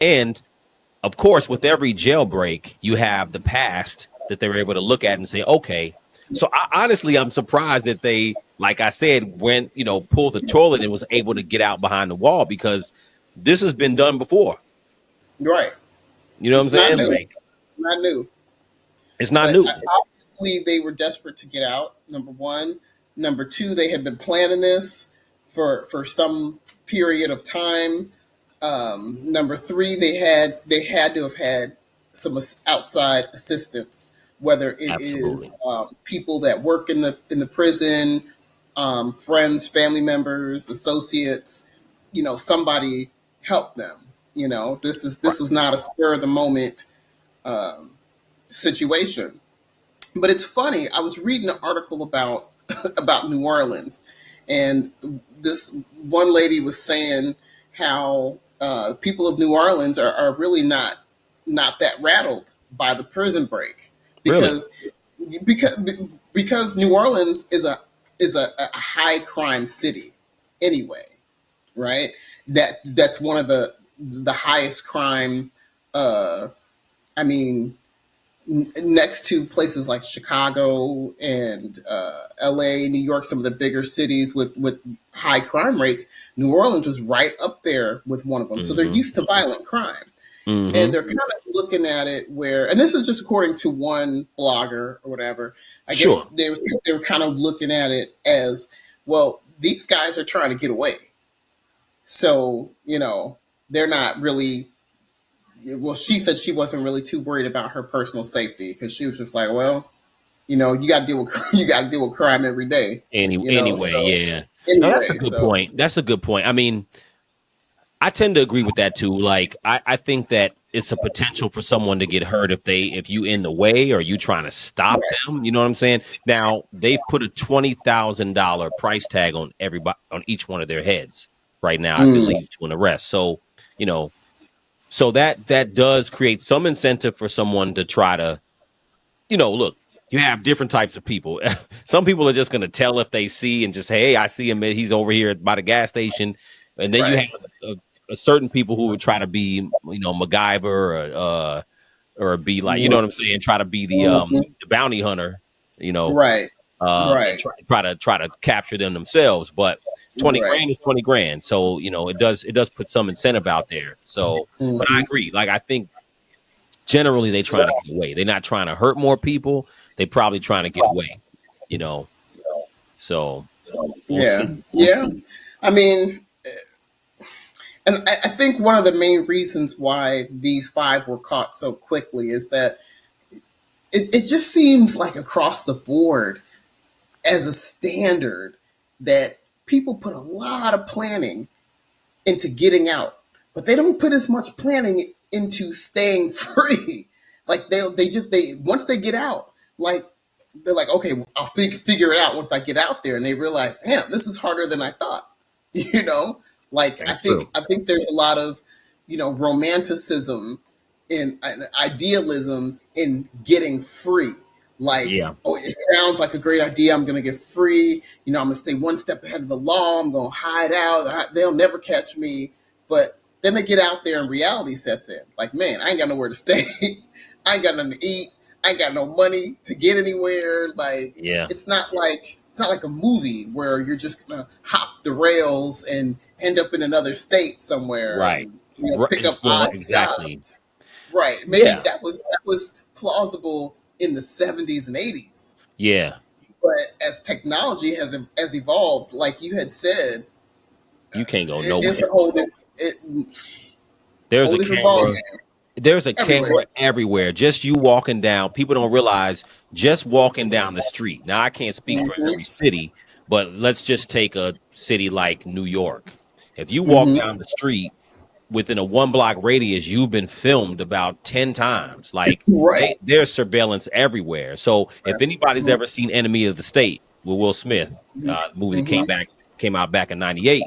And of course, with every jailbreak, you have the past that they were able to look at and say, okay. So honestly, I'm surprised that they, like I said, went, pulled the toilet and was able to get out behind the wall, because this has been done before. Right. You know what I'm It's not saying? new. Like, It's not new. it's not But new. obviously, they were desperate to get out. Number one. Number two, they had been planning this for some period of time. Number three, they had to have had some outside assistance, whether it is Absolutely. people that work in the prison, friends, family members, associates. Somebody help them. This Right. was not a spur of the moment um, situation. But it's funny. I was reading an article about about New Orleans, and this one lady was saying how people of New Orleans are really not that rattled by the prison break Really? because because because New Orleans is a high crime city anyway, right? That's one of the highest crime. Uh, I mean, next to places like Chicago and LA, New York, some of the bigger cities with high crime rates, New Orleans was right up there with one of them. So they're Mm-hmm. used to violent crime. And Mm-hmm. they're kind of looking at it where, and this is just according to one blogger or whatever, I guess Sure. they were kind of looking at it as, well, these guys are trying to get away. So, they're not really, well, she said she wasn't really too worried about her personal safety because she was just like, well, you got to deal with you got to deal with crime every day. Anyway, So yeah. No, that's a anyway, good so point. That's a good point. I mean, I tend to agree with that too. Like, I think that it's a potential for someone to get hurt if you in the way or you trying to stop right. them. You know what I'm saying? Now they've put a $20,000 price tag on everybody, on each one of their heads right now, I Mm, believe, to an arrest. So, you know, so that does create some incentive for someone to try to, look, you have different types of people. Some people are just going to tell if they see and just say, hey, I see him. He's over here by the gas station. And then you right. have a certain people who would try to be, MacGyver or be like, you know what I'm saying? Try to be Mhm. the bounty hunter, you know, Right. and Right. try to capture them themselves. But 20 Right. grand is 20 grand. So, it does put some incentive out there. So, but I Hmm. agree. Like, I think generally they trying to get away. They're not trying to hurt more people. They probably trying to get away, you know. So we'll Yeah. see. We'll Yeah. see. I mean, and I think one of the main reasons why these five were caught so quickly is that it just seems like across the board as a standard that people put a lot of planning into getting out, but they don't put as much planning into staying free. Like they once they get out, like they're like, okay, well, I'll figure it out once I get out there, and they realize, damn, this is harder than I thought. You know, like I That's think true. I think there's a lot of romanticism and idealism in getting free. Like, Yeah. oh, it sounds like a great idea. I'm going to get free. I'm going to stay one step ahead of the law. I'm going to hide out. They'll never catch me. But then they get out there and reality sets in. Like, man, I ain't got nowhere to stay. I ain't got nothing to eat. I ain't got no money to get anywhere. Like, Yeah. it's not like a movie where you're just gonna hop the rails and end up in another state somewhere Right. and Right. pick up Well, odd exactly. jobs. Right. Maybe Yeah. that was plausible in the 70s and 80s. Yeah. But as technology has evolved, like you had said, You can't go it's a nowhere. There's whole a different ball camera. game There's a everywhere. camera everywhere. Just you walking down. People don't realize just walking down the street. Now, I can't speak for Hmm. every city, but let's just take a city like New York. If you walk Hmm. down the street within a 1 block radius, you've been filmed about 10 times. Like, Right. there's surveillance everywhere. So if anybody's Hmm. ever seen Enemy of the State with Will Smith, movie that Hmm. came out back in '98,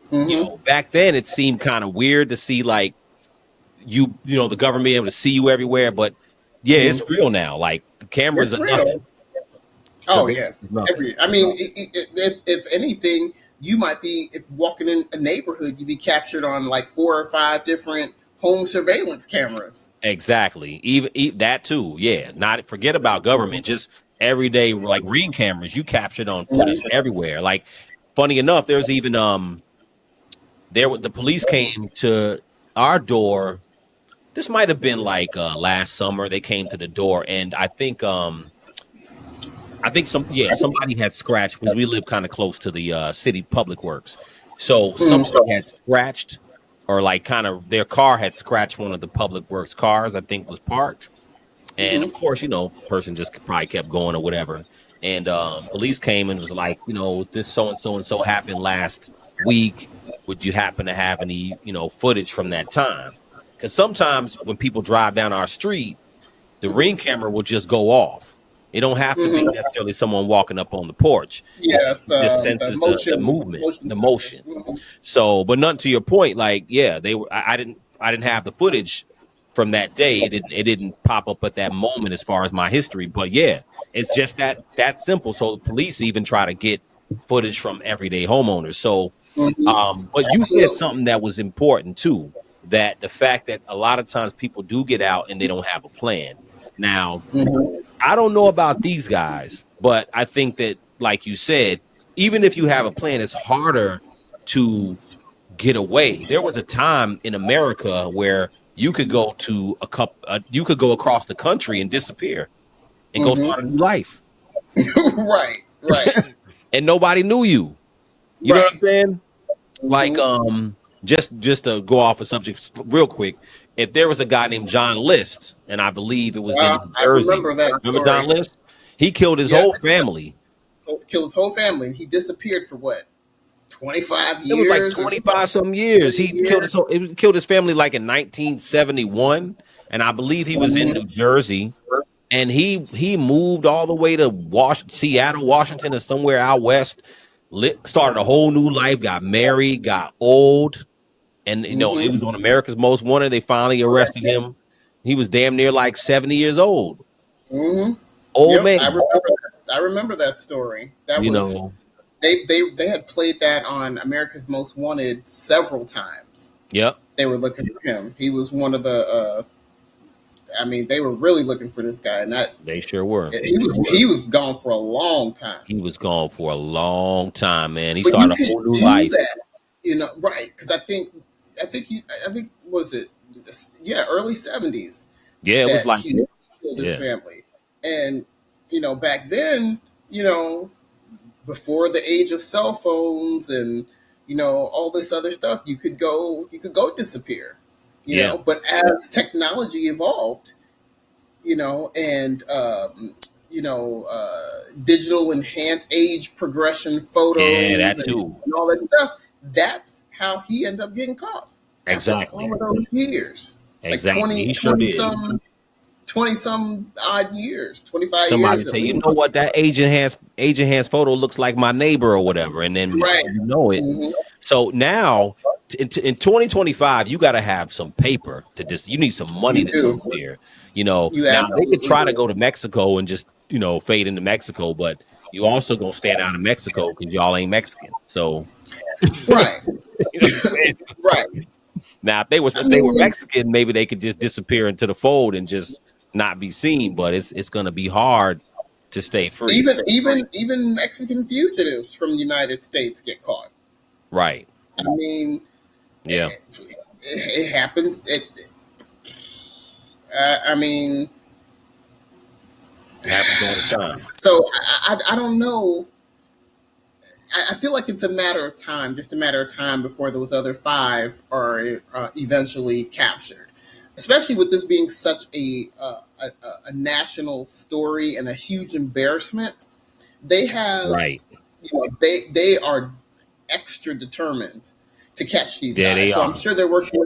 Hmm. back then it seemed kind of weird to see, like, the government able to see you everywhere. But yeah, Hmm. it's real now. Like, the cameras It's are real. nothing. Oh yeah. Surveillance is nothing. I mean, if anything, you might be if walking in a neighborhood, you'd be captured on like 4 or 5 different home surveillance cameras. Exactly. Even that too. Yeah. Not forget about government. Just everyday like Ring cameras. You captured on footage Mhm. everywhere. Like funny enough, there's even the police came to our door. This might have been like last summer. They came to the door, and I think somebody had scratched because we live kind of close to the city public works. So somebody Mhm. had scratched or like kind of their car had scratched one of the public works cars, I think was parked. And of Mhm. course, person just probably kept going or whatever. And police came and was like, this so and so happened last week. Would you happen to have any, footage from that time? Because sometimes when people drive down our street, the Ring camera will just go off. It don't have to be Mhm. necessarily someone walking up on the porch. Yeah, it's It just the senses the motion movement, motion the sensors. motion. So, but nothing to your point, like, yeah, they were. I didn't have the footage from that day. It didn't pop up at that moment as far as my history. But yeah, it's just that simple. So the police even try to get footage from everyday homeowners. So, Mhm. but you said Absolutely. something that was important too. That the fact that a lot of times people do get out and they don't have a plan. Now, Mhm. I don't know about these guys, but I think that, like you said, even if you have a plan, it's harder to get away. There was a time in America where you could go to you could go across the country and disappear and go Mhm. start a new life, Right. Right. and nobody knew you. You know what I'm Right. saying? Like, Mhm. just to go off a subject real quick, if there was a guy named John List, and I believe it was in New I Jersey. remember that Remember John story. List? He killed his Yep. whole family. Killed his whole family. He disappeared for what, 25 It was like years or 25 some years. 30 He killed his years? whole, he killed his family like in 1971, and I believe he was in Mhm. New Jersey. And he moved all the way to Seattle, Washington, or somewhere out west. Started a whole new life. Got married. Got old. And it Mhm. was on America's Most Wanted. They finally arrested him. He was damn near like 70 years old. Mhm. Old Yep, I man. remember that. I remember that story. That You was know. they had played that on America's Most Wanted several times. Yep. They were looking for him. He was one of the. I mean, they were really looking for this guy, and that They sure were. he was gone for a long time. He was gone for a long time, man. He But you started a could whole new do life. that, right? Because I think was it, yeah, early '70s Yeah, it was that like he killed his yeah, family, and back then, you know, before the age of cell phones and all this other stuff, you could go disappear, yeah, but as technology evolved, and digital enhanced age progression yeah. photos That and, too. and all that stuff. That's how he ended up getting caught after all Exactly. of those years, like Exactly. 20, He sure 20 did. some, 20 some odd years, 25 Somebody years say, at you least. know what, that Agent Hands photo looks like my neighbor or whatever, and then Right. before you know it. Hmm. So now in 2025, you got to have some paper to you need some money You to do. disappear. You Now they could absolutely try to do. go to Mexico and just fade into Mexico, but you also gonna stand out of Mexico because y'all ain't Mexican. So Right. you know what I'm saying. Right. Now I if they were mean, Mexican, maybe they could just disappear into the fold and just not be seen. But it's gonna be hard to stay free. even Mexican fugitives from the United States get caught. Right. I mean, Yeah. it, it happens. I mean, It happens all the time. so I don't know. I feel like it's a matter of time, just a matter of time before those other five are eventually captured. Especially with this being such a national story and a huge embarrassment, they have, Right. they are extra determined to catch these Yeah, guys. they So I'm are. sure they're working.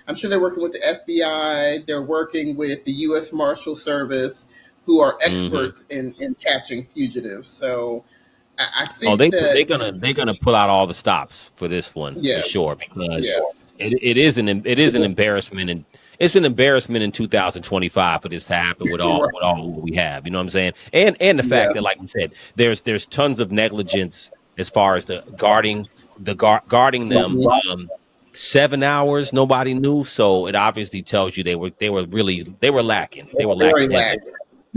I'm sure they're working with the FBI. They're working with the U.S. Marshal Service, who are Hmm. experts in catching fugitives. So I Oh, think that, they're gonna pull out all the stops for this one for yeah, sure because yeah, it is an embarrassment and it's an embarrassment in 2025 for this to happen with all right, what we have. You know what I'm saying? And the yeah, fact that, like we said, there's tons of negligence as far as the guarding them. mhm, 7 hours nobody knew, so it obviously tells you they were lacking, they were Very lacking heavily. lax.